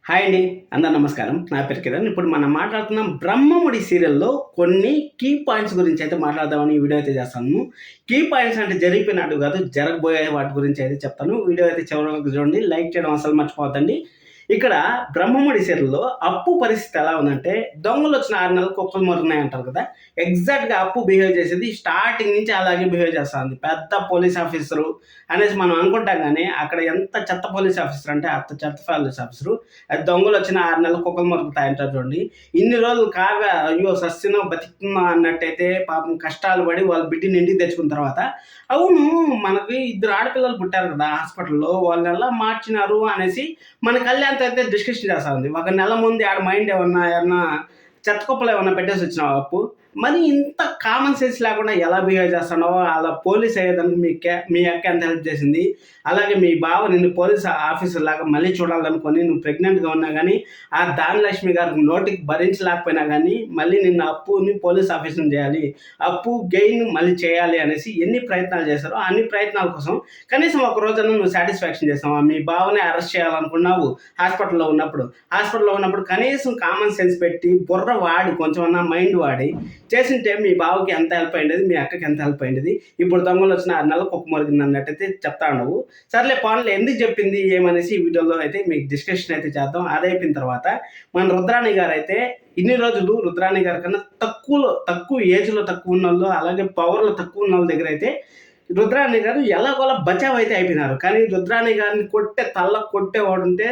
Hi అండి. అందరు నమస్కారం. నా పేరు కిరణ్. ఇప్పుడు మనం మాట్లాడుతున్నాం 'బ్రహ్మముడి' సీరియల్‌లో కొన్ని కీ పాయింట్స్ గురించి అయితే మాట్లాడదామని ఈ వీడియో అయితే చేస్తాను. కీ పాయింట్స్ అంటే జరిగిపోయినట్టు కాదు, జరగబోయే వాటి గురించి అయితే చెప్తాను. వీడియో అయితే చివరి వరకు చూడండి. లైక్ చేయడం అసలు మర్చిపోవద్దండి. ఇక్కడ 'బ్రహ్మముడి' సీరియల్‌లో అప్పు పరిస్థితి ఎలా ఉందంటే, దొంగలొచ్చిన 6 నెలలకు కుక్కలు మొరిగినాయంటారు కదా! ఎగ్జాక్ట్‌గా అప్పు బిహేవ్ చేసేది స్టార్టింగ్ నుంచి అలాగే బిహేవ్ చేస్తా ఉంది. పెద్ద పోలీస్ ఆఫీసరు అనేసి మనం అనుకుంటాం గానీ, అక్కడ ఎంత చెత్త పోలీస్ ఆఫీసర్ అంటే అంత చెత్త పోలీస్ ఆఫీసరు. అది దొంగలొచ్చిన 6 నెలలకు కుక్కలు మొరుగుతాయంటారు చూడండి. ఇన్ని రోజులు కావ్య అయ్యో! సస్తున్నా, బతికుతున్నా అన్నట్టయితే పాపం కష్టాలు పడి వాళ్ళ బిడ్డని ఇంటికి తెచ్చుకున్న తర్వాత, అవును మనకి ఇద్దరు ఆడపిల్లలు పుట్టారు కదా హాస్పిటల్‌లో, వాళ్ళనెలా మార్చినారు అనేసి మన కళ్యాణ్‌తో అయితే డిస్కషన్ చేస్తా ఉంది. ఒక నెల ముందు ఆడ మైండ్ ఏమన్నా చెత్త కుప్పలో ఏమన్నా పెట్టేసొచ్చినావా అప్పు? మరి ఇంత కామన్ సెన్స్ లేకుండా ఎలా బిహేవ్ చేస్తున్నావో, అలా పోలీస్ అయ్యేదానికి మీ అక్క ఎంత హెల్ప్ చేసింది. అలాగే మీ బావ నిన్ను పోలీస్ ఆఫీసర్ లాగా మళ్ళీ చూడాలనుకోని నువ్వు ప్రెగ్నెంట్‌గా ఉన్నా గానీ, ఆ దానిలక్ష్మి గారికి నోటికి భరించలేకపోయినా గానీ, మళ్ళీ నిన్ను అప్పుని పోలీస్ ఆఫీసర్‌ని చేయాలి. అప్పు గెయిన్ మళ్ళీ చేయాలి అనేసి ఎన్ని ప్రయత్నాలు చేశారో, అన్ని ప్రయత్నాల కోసం కనీసం ఒక రోజన్నా నువ్వు సాటిస్ఫాక్షన్ చేసావా? మీ బావని అరెస్ట్ చేయాలనుకున్నావు హాస్పిటల్‌లో ఉన్నప్పుడు. హాస్పిటల్‌లో ఉన్నప్పుడు కనీసం కామన్ సెన్స్ పెట్టి, బుర్ర వాడి కొంచెమన్నా మైండ్ వాడి చేసింటే మీ బావకి ఎంత హెల్ప్ అయ్యిండేది, మీ అక్కకి ఎంత హెల్ప్ అయ్యిండేది. ఇప్పుడు దొంగలొచ్చిన 6 నెలలకు కుక్క మొరిగింది అన్నట్టయితే చెప్తా ఉండవు. సర్లే పోనీలే ఎందుకు చెప్పింది ఏమనేసి ఈ వీడియోలో అయితే మీకు డిస్కషన్ అయితే చేద్దాం. అదయిపోయిన తర్వాత మన రుద్రాణి గారైతే ఇన్ని రోజులు రుద్రాణి గారి కన్నా తక్కువ ఏజ్‌లో తక్కువ ఉన్నోళ్ళు, అలాగే పవర్‌లో తక్కువ ఉన్నోళ్ళ దగ్గరైతే రుద్రాణి గారు ఎలాగోలా బచావ్ అయితే అయిపోయినారు. కానీ రుద్రాణి గారిని తల కొట్టేవాడుంటే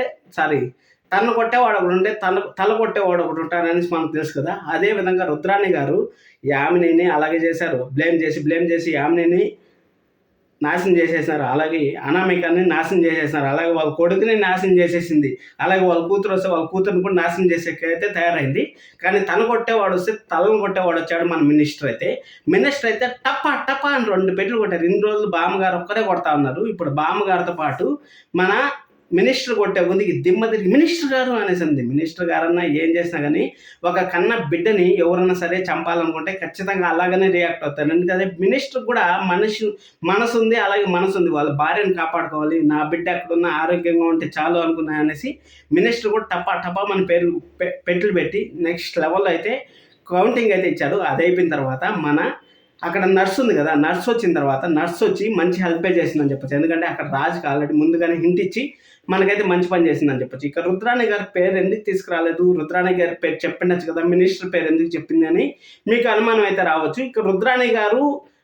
తన్ను కొట్టేవాడు ఒకడుంటే, తల కొట్టేవాడు ఒకడుంటాడనేసి మనకు తెలుసు కదా! అదే విధంగా రుద్రాణి గారు యామినిని అలాగే చేశారు. బ్లేమ్ చేసి యామినిని నాశనం చేసేసినారు. అలాగే అనామికని నాశనం చేసేసినారు. అలాగే వాళ్ళ కొడుకుని నాశనం చేసేసింది. అలాగే వాళ్ళ కూతురొస్తే వాళ్ళ కూతురిని కూడా నాశనం చేసేకైతే తయారైంది. కానీ తను కొట్టేవాడొస్తే తలను కొట్టేవాడొచ్చాడు మన మినిస్టర్ అయితే. మినిస్టర్ అయితే టపా అని 2 పెట్టులు కొట్టారు. ఇన్ని రోజులు బామ్మగారు ఒక్కరే కొడతా ఉన్నారు. ఇప్పుడు బామ్మగారితో పాటు మన మినిస్టర్ కొట్టే ముందుకి దిమ్మ తిరిగి మినిస్టర్ గారు అనేసింది. మినిస్టర్ గారన్నా ఏం చేసినా కానీ ఒక కన్న బిడ్డని ఎవరన్నా సరే చంపాలనుకుంటే ఖచ్చితంగా అలాగనే రియాక్ట్ అవుతారు. ఎందుకంటే మినిస్టర్ కూడా మనసుంది, అలాగే మనసుంది. వాళ్ళ భార్యను కాపాడుకోవాలి, నా బిడ్డ ఎక్కడున్నా ఆరోగ్యంగా ఉంటే చాలు అనుకున్నా అనేసి మినిస్టర్ కూడా టపా మన పేరు పెట్టులు పెట్టి నెక్స్ట్ లెవెల్లో అయితే కౌంటింగ్ అయితే ఇచ్చాడు. అది అయిపోయిన తర్వాత అక్కడ నర్స్ ఉంది కదా, నర్స్ వచ్చిన తర్వాత నర్స్ వచ్చి మంచి హెల్పే చేసిందని చెప్పొచ్చు. ఎందుకంటే అక్కడ రాజుకి ఆల్రెడీ ముందుగానే హింట్ ఇచ్చి మనకైతే మంచి పని చేసిందని చెప్పొచ్చు. ఇక రుద్రాణి గారి పేరు ఎందుకు తీసుకురాలేదు, రుద్రాణి గారి పేరు చెప్పిండొచ్చు కదా, మినిస్టర్ పేరు ఎందుకు చెప్పింది అని మీకు అనుమానం అయితే రావచ్చు. ఇక రుద్రాణి గారు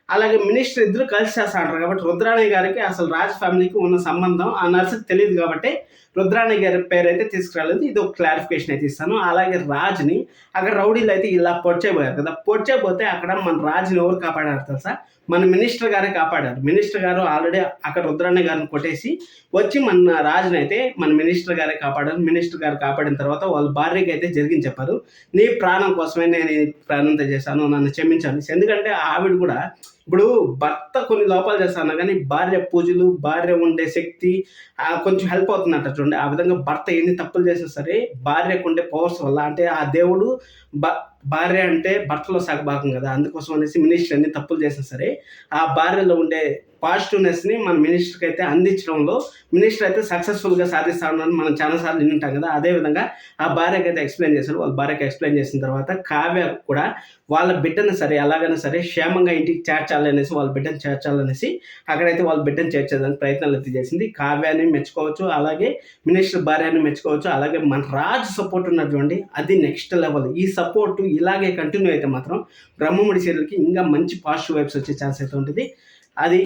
అలాగే మినిస్టర్ ఇద్దరు కలిసి చేస్తా అంటారు కాబట్టి రుద్రాణి గారికి అసలు రాజ్ ఫ్యామిలీకి ఉన్న సంబంధం ఆ నర్సుకి తెలియదు కాబట్టి రుద్రాణి గారి పేరు అయితే తీసుకురాలేదు. ఇది ఒక క్లారిఫికేషన్ అయితే ఇస్తాను. అలాగే రాజ్ని అక్కడ రౌడీలు అయితే ఇలా పొడిచేయబోయారు కదా, పొడిచేయబోతే అక్కడ మన రాజ్ని ఎవరు కాపాడారు తెలుసా? మన మినిస్టర్ గారే కాపాడారు. మినిస్టర్ గారు ఆల్రెడీ అక్కడ రుద్రాణి గారిని కొట్టేసి వచ్చి మన రాజుని అయితే మన మినిస్టర్ గారే కాపాడారు. మినిస్టర్ గారు కాపాడిన తర్వాత వాళ్ళ భార్యకి అయితే జరిగింది చెప్పారు. నీ ప్రాణం కోసమే నేను ఈ ప్రాణంతో చేశాను, నన్ను క్షమించాను. ఎందుకంటే ఆవిడ కూడా ఇప్పుడు భర్త కొన్ని లోపాలు చేస్తాను కానీ భార్య పూజలు, భార్య ఉండే శక్తి కొంచెం హెల్ప్ అవుతుందంట చూడండి. ఆ విధంగా భర్త ఎన్ని తప్పులు చేసినా సరే భార్యకు ఉండే పవర్స్ వల్ల, అంటే ఆ దేవుడు భార్య అంటే భర్తలో సగభాగం కదా, అందుకోసం అనేసి మినిస్టర్ ఎన్ని తప్పులు చేసినా సరే ఆ భార్యలో ఉండే పాజిటివ్నెస్ని మన మినిస్టర్కి అయితే అందించడంలో మినిస్టర్ అయితే సక్సెస్ఫుల్గా సాధిస్తా ఉన్నారని మనం చాలాసార్లు వింటాం కదా. అదేవిధంగా ఆ భార్యకి అయితే ఎక్స్ప్లెయిన్ చేశారు. వాళ్ళ భార్యకి ఎక్స్ప్లెయిన్ చేసిన తర్వాత కావ్య కూడా వాళ్ళ బిడ్డను సరే ఎలాగైనా సరే క్షేమంగా ఇంటికి చేర్చాలనేసి, వాళ్ళ బిడ్డను చేర్చాలనేసి అక్కడైతే వాళ్ళ బిడ్డను చేర్చేదానికి ప్రయత్నాలు అయితే చేసింది. కావ్యాన్ని మెచ్చుకోవచ్చు, అలాగే మినిస్టర్ భార్యని మెచ్చుకోవచ్చు. అలాగే మన రాజు సపోర్ట్ ఉన్నటువంటి అది నెక్స్ట్ లెవెల్. ఈ సపోర్ట్ ఇలాగే కంటిన్యూ అయితే మాత్రం బ్రహ్మముడి సీరియల్కి ఇంకా మంచి పాజిటివ్ వైబ్స్ వచ్చే ఛాన్స్ అయితే ఉంటుంది. అది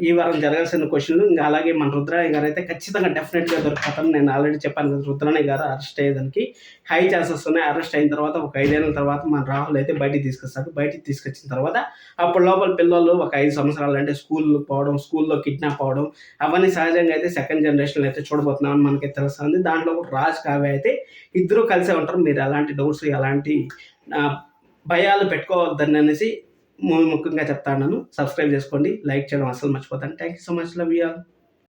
ఈ వారం జరగాల్సిన క్వశ్చన్లు. ఇంకా అలాగే మన రుద్రాణి గారు అయితే ఖచ్చితంగా డెఫినెట్గా దొరుకుతారని నేను ఆల్రెడీ చెప్పాను కదా. రుద్రాణి గారు అరెస్ట్ అయ్యేదానికి హై ఛాన్సెస్ ఉన్నాయి. అరెస్ట్ అయిన తర్వాత ఒక 5 ఏళ్ళ తర్వాత మన రాహుల్ అయితే బయటికి తీసుకొస్తాడు. బయటికి తీసుకొచ్చిన తర్వాత అప్పుడు లోపల పిల్లలు ఒక 5 సంవత్సరాలు అంటే స్కూల్కి పోవడం, స్కూల్లో కిడ్నాప్ అవ్వడం, అవన్నీ సహజంగా అయితే సెకండ్ జనరేషన్లో అయితే చూడబోతున్నామని మనకి తెలుస్తుంది. దాంట్లో రాజ్ కావ్య అయితే ఇద్దరూ కలిసే ఉంటారు. మీరు ఎలాంటి డౌట్స్, ఎలాంటి భయాలు పెట్టుకోవద్దని అనేసి ముఖ్యంగా చెప్తాను. సబ్స్క్రైబ్ చేసుకోండి, లైక్ చేయడం అసలు మర్చిపోతాను. Thank you so much. Love you all.